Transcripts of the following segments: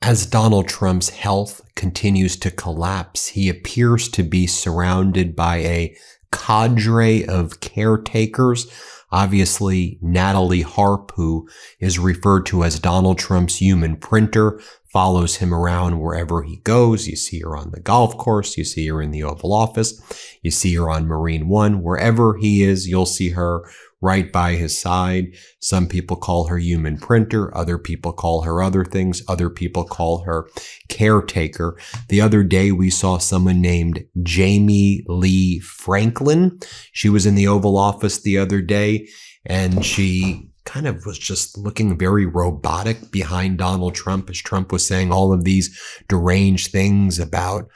As Donald Trump's health continues to collapse, he appears to be surrounded by a cadre of caretakers. Obviously, Natalie Harp, who is referred to as Donald Trump's human printer, follows him around wherever he goes. You see her on the golf course. You see her in the Oval Office. You see her on Marine One. Wherever he is, you'll see her right by his side. Some people call her human printer. Other people call her other things. Other people call her caretaker. The other day, we saw someone named Jamie Lee Franklin. She was in the Oval Office the other day, and she kind of was just looking very robotic behind Donald Trump as Trump was saying all of these deranged things about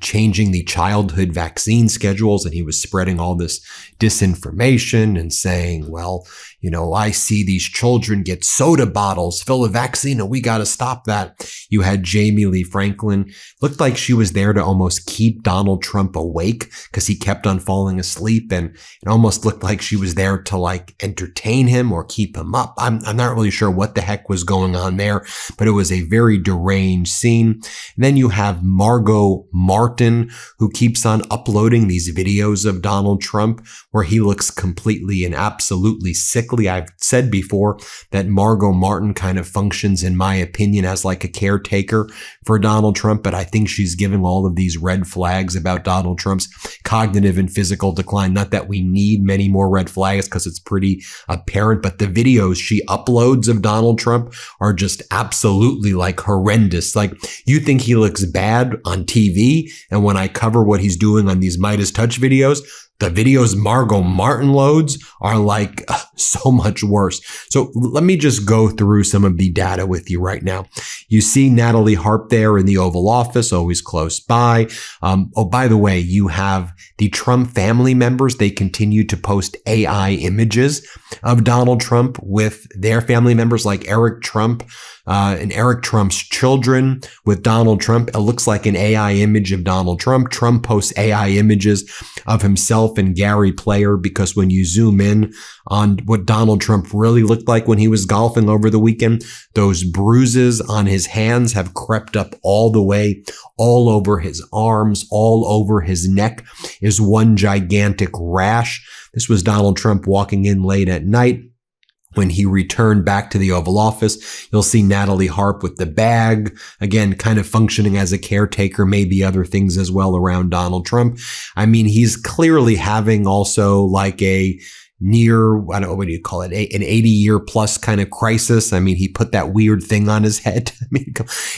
changing the childhood vaccine schedules, and he was spreading all this disinformation and saying, well, you know, I see these children get soda bottles full of vaccine and we got to stop that. You had Jamie Lee Franklin. Looked like she was there to almost keep Donald Trump awake because he kept on falling asleep, and it almost looked like she was there to like entertain him or keep him up. I'm not really sure what the heck was going on there, but it was a very deranged scene. And then you have Margot Martin, who keeps on uploading these videos of Donald Trump where he looks completely and absolutely sickly. I've said before that Margot Martin kind of functions, in my opinion, as like a caretaker for Donald Trump, but I think she's giving all of these red flags about Donald Trump's cognitive and physical decline. Not that we need many more red flags because it's pretty apparent, but the videos she uploads of Donald Trump are just absolutely like horrendous. Like, you think he looks bad on TV, and when I cover what he's doing on these MeidasTouch videos, the videos Margot Martin loads are like so much worse. So let me just go through some of the data with you right now. You see Natalie Harp there in the Oval Office, always close by. Oh, by the way, you have the Trump family members. They continue to post AI images of Donald Trump with their family members, like Eric Trump and Eric Trump's children with Donald Trump. It looks like an AI image of Donald Trump. Trump posts AI images of himself and Gary Player, because when you zoom in on what Donald Trump really looked like when he was golfing over the weekend, those bruises on his hands have crept up all the way, all over his arms, all over his neck is one gigantic rash. This was Donald Trump walking in late at night. When he returned back to the Oval Office, you'll see Natalie Harp with the bag, again, kind of functioning as a caretaker, maybe other things as well around Donald Trump. I mean, he's clearly having also like a near, I don't know, what do you call it, an 80-year plus kind of crisis. I mean, he put that weird thing on his head. I mean,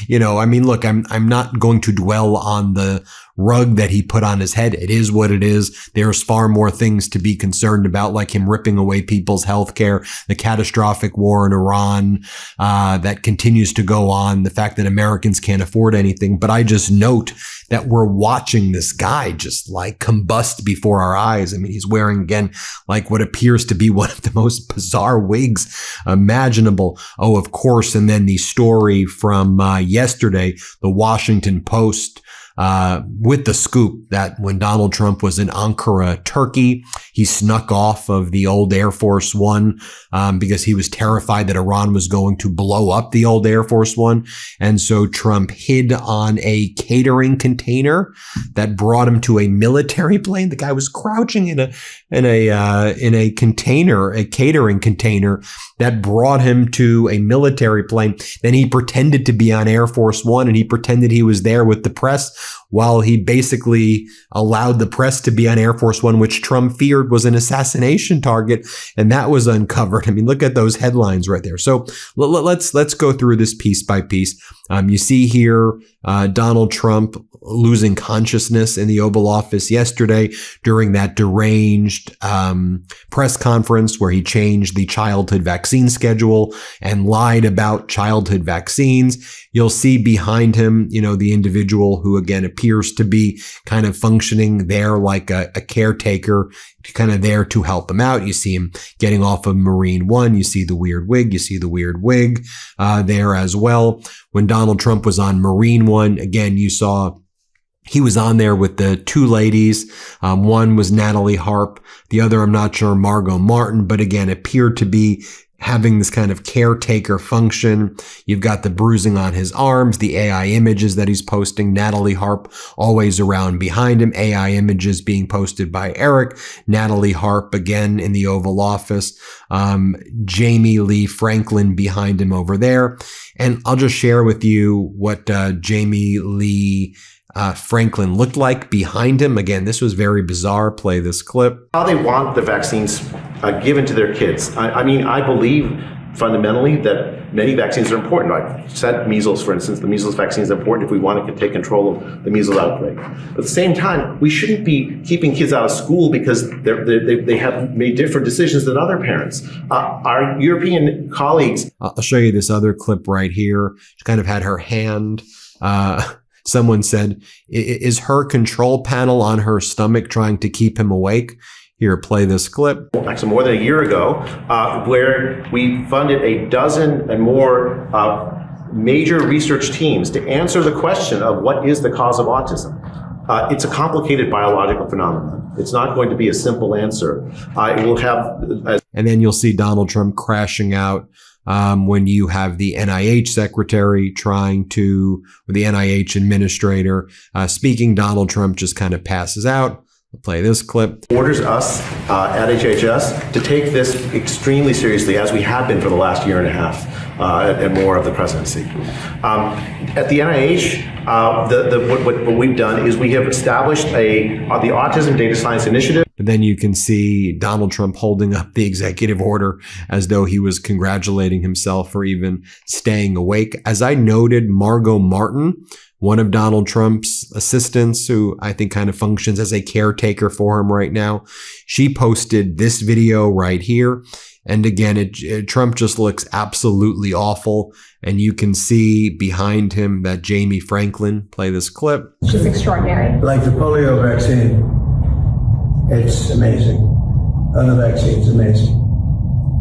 you know, I mean, look, I'm not going to dwell on the rug that he put on his head. It is what it is. There's far more things to be concerned about, like him ripping away people's health care, the catastrophic war in Iran that continues to go on, the fact that Americans can't afford anything. But I just note that we're watching this guy just like combust before our eyes. I mean, he's wearing, again, like what appears to be one of the most bizarre wigs imaginable. Oh, of course. And then the story from yesterday, the Washington Post, with the scoop that when Donald Trump was in Ankara, Turkey, he snuck off of the old Air Force One because he was terrified that Iran was going to blow up the old Air Force One. And so Trump hid on a catering container that brought him to a military plane. The guy was crouching in a container, a catering container that brought him to a military plane. Then he pretended to be on Air Force One, and he pretended he was there with the press, while he basically allowed the press to be on Air Force One, which Trump feared was an assassination target. And that was uncovered. I mean, look at those headlines right there. So let's go through this piece by piece. You see here Donald Trump losing consciousness in the Oval Office yesterday during that deranged press conference where he changed the childhood vaccine schedule and lied about childhood vaccines. You'll see behind him, you know, the individual who, again, appears to be kind of functioning there like a caretaker, kind of there to help him out. You see him getting off of Marine One. You see the weird wig. You see the weird wig there as well. When Donald Trump was on Marine One, again, you saw he was on there with the two ladies. One was Natalie Harp. The other, I'm not sure, Margot Martin, but again, appeared to be having this kind of caretaker function. You've got the bruising on his arms, the AI images that he's posting, Natalie Harp always around behind him, AI images being posted by Eric, Natalie Harp again in the Oval Office, Jamie Lee Franklin behind him over there. And I'll just share with you what Jamie Lee Franklin looked like behind him. Again, this was very bizarre. Play this clip. How they want the vaccines given to their kids. I mean, I believe fundamentally that many vaccines are important. I said measles, for instance, the measles vaccine is important if we want to take control of the measles outbreak. But at the same time, we shouldn't be keeping kids out of school because they have made different decisions than other parents. Our European colleagues. I'll show you this other clip right here. She kind of had her hand. Someone said, is her control panel on her stomach trying to keep him awake? Here, play this clip. Actually, more than a year ago, where we funded a dozen and more major research teams to answer the question of what is the cause of autism. It's a complicated biological phenomenon. It's not going to be a simple answer. It will have... And then you'll see Donald Trump crashing out when you have the NIH secretary trying to, or the NIH administrator speaking. Donald Trump just kind of passes out. We'll play this clip. Orders us at HHS to take this extremely seriously, as we have been for the last year and a half and more of the presidency. At the NIH, what we've done is we have established the Autism Data Science Initiative. But then you can see Donald Trump holding up the executive order as though he was congratulating himself for even staying awake. As I noted, Margot Martin, one of Donald Trump's assistants, who I think kind of functions as a caretaker for him right now, she posted this video right here. And again, Trump just looks absolutely awful. And you can see behind him that Jamie Franklin. Play this clip. She's extraordinary. Like the polio vaccine, it's amazing. Other vaccines, amazing.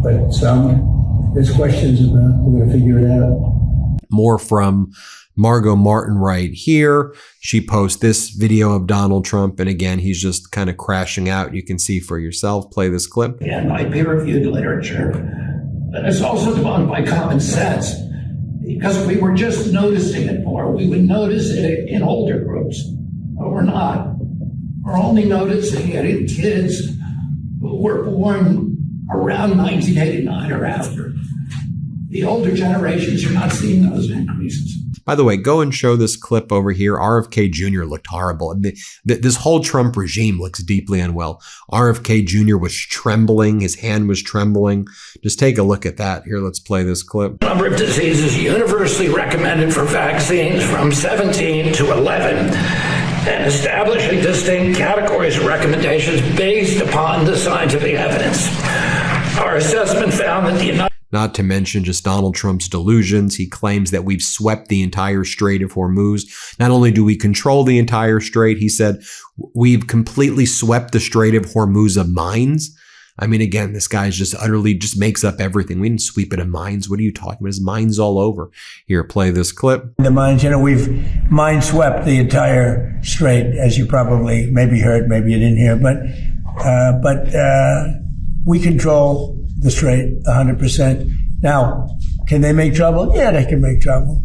But some, there's questions about. We're going to figure it out. More from Margot Martin right here. She posts this video of Donald Trump, and again, he's just kind of crashing out. You can see for yourself. Play this clip. And by peer-reviewed literature, but it's also debunked by common sense. Because if we were just noticing it more, we would notice it in older groups, but we're not. We're only noticing it in kids who were born around 1989 or after. The older generations are not seeing those increases. By the way, go and show this clip over here. RFK Jr. looked horrible. This whole Trump regime looks deeply unwell. RFK Jr. was trembling. His hand was trembling. Just take a look at that. Here, let's play this clip. Number of diseases universally recommended for vaccines from 17 to 11, and establishing distinct categories of recommendations based upon the scientific evidence. Our assessment found that the United Not to mention just Donald Trump's delusions. He claims that we've swept the entire Strait of Hormuz. Not only do we control the entire strait, he said, we've completely swept the Strait of Hormuz of mines. I mean, again, this guy's just utterly just makes up everything. We didn't sweep it of mines. What are you talking about? There's mines all over. Here, play this clip. The mines, we've mine swept the entire strait, as you probably maybe heard, maybe you didn't hear, but we control the strait 100%. Now, can they make trouble? Yeah, they can make trouble.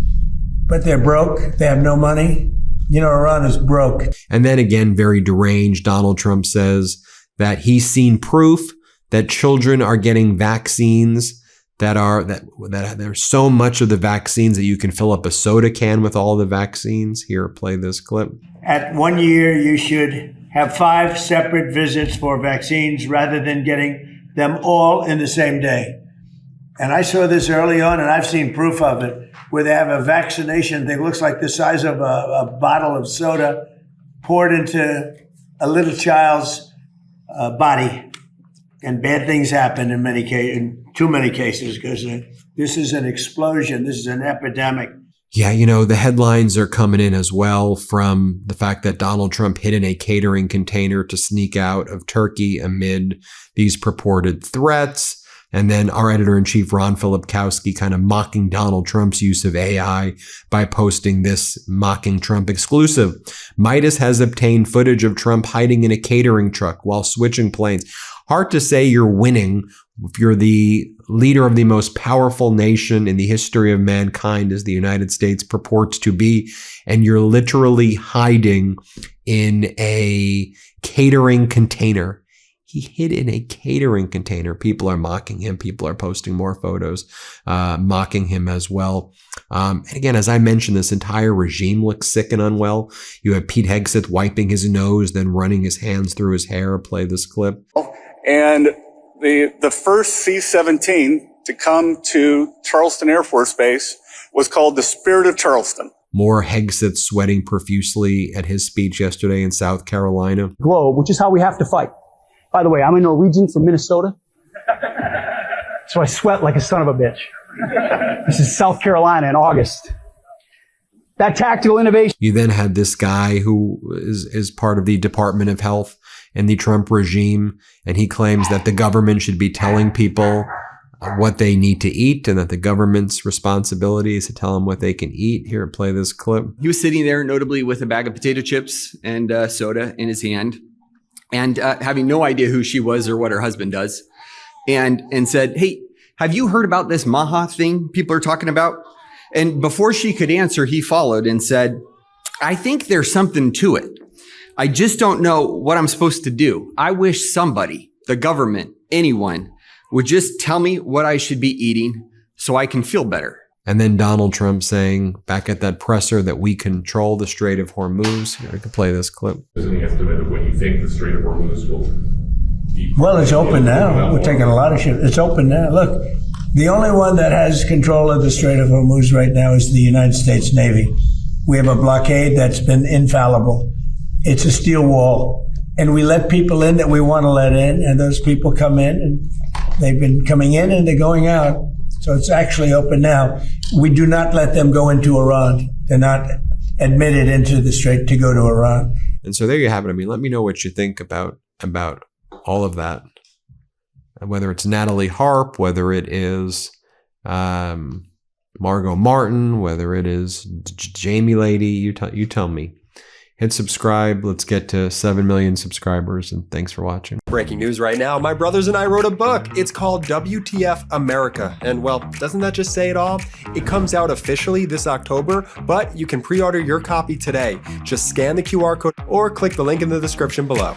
But they're broke. They have no money. Iran is broke. And then again, very deranged, Donald Trump says that he's seen proof that children are getting vaccines that there's so much of the vaccines that you can fill up a soda can with all the vaccines. Here, play this clip. At 1 year, you should have 5 separate visits for vaccines rather than getting them all in the same day. And I saw this early on, and I've seen proof of it, where they have a vaccination thing, looks like the size of a bottle of soda poured into a little child's body. And bad things happen in too many cases, because this is an explosion. This is an epidemic. Yeah, the headlines are coming in as well from the fact that Donald Trump hid in a catering container to sneak out of Turkey amid these purported threats. And then our editor-in-chief, Ron Filipkowski, kind of mocking Donald Trump's use of AI by posting this mocking Trump exclusive. Meidas has obtained footage of Trump hiding in a catering truck while switching planes. Hard to say you're winning If you're the leader of the most powerful nation in the history of mankind, as the United States purports to be, and you're literally hiding in a catering container. He hid in a catering container. People are mocking him. People are posting more photos, mocking him as well. And again, as I mentioned, this entire regime looks sick and unwell. You have Pete Hegseth wiping his nose, then running his hands through his hair. Play this clip. And the first C-17 to come to Charleston Air Force Base was called the Spirit of Charleston. More Hegseth sweating profusely at his speech yesterday in South Carolina. Globe, which is how we have to fight. By the way, I'm a Norwegian from Minnesota, so I sweat like a son of a bitch. This is South Carolina in August. That tactical innovation. You then had this guy who is part of the Department of Health in the Trump regime, and he claims that the government should be telling people what they need to eat and that the government's responsibility is to tell them what they can eat. Here, play this clip. He was sitting there notably with a bag of potato chips and soda in his hand and having no idea who she was or what her husband does and said, "Hey, have you heard about this Maha thing people are talking about?" And before she could answer, he followed and said, "I think there's something to it. I just don't know what I'm supposed to do. I wish somebody, the government, anyone, would just tell me what I should be eating so I can feel better." And then Donald Trump saying back at that presser that we control the Strait of Hormuz. Here, I can play this clip. There's any estimate of when you think the Strait of Hormuz will be? Well, it's open now. We're taking a lot of ships. It's open now. Look, the only one that has control of the Strait of Hormuz right now is the United States Navy. We have a blockade that's been infallible. It's a steel wall. And we let people in that we want to let in, and those people come in, and they've been coming in and they're going out. So it's actually open now. We do not let them go into Iran. They're not admitted into the strait to go to Iran. And so there you have it. I mean, let me know what you think about all of that. Whether it's Natalie Harp, whether it is Margot Martin, whether it is Jamie Lady, you tell me. Hit subscribe. Let's get to 7 million subscribers, and thanks for watching. Breaking news right now. My brothers and I wrote a book. It's called WTF America. And well, doesn't that just say it all? It comes out officially this October, but you can pre-order your copy today. Just scan the QR code or click the link in the description below.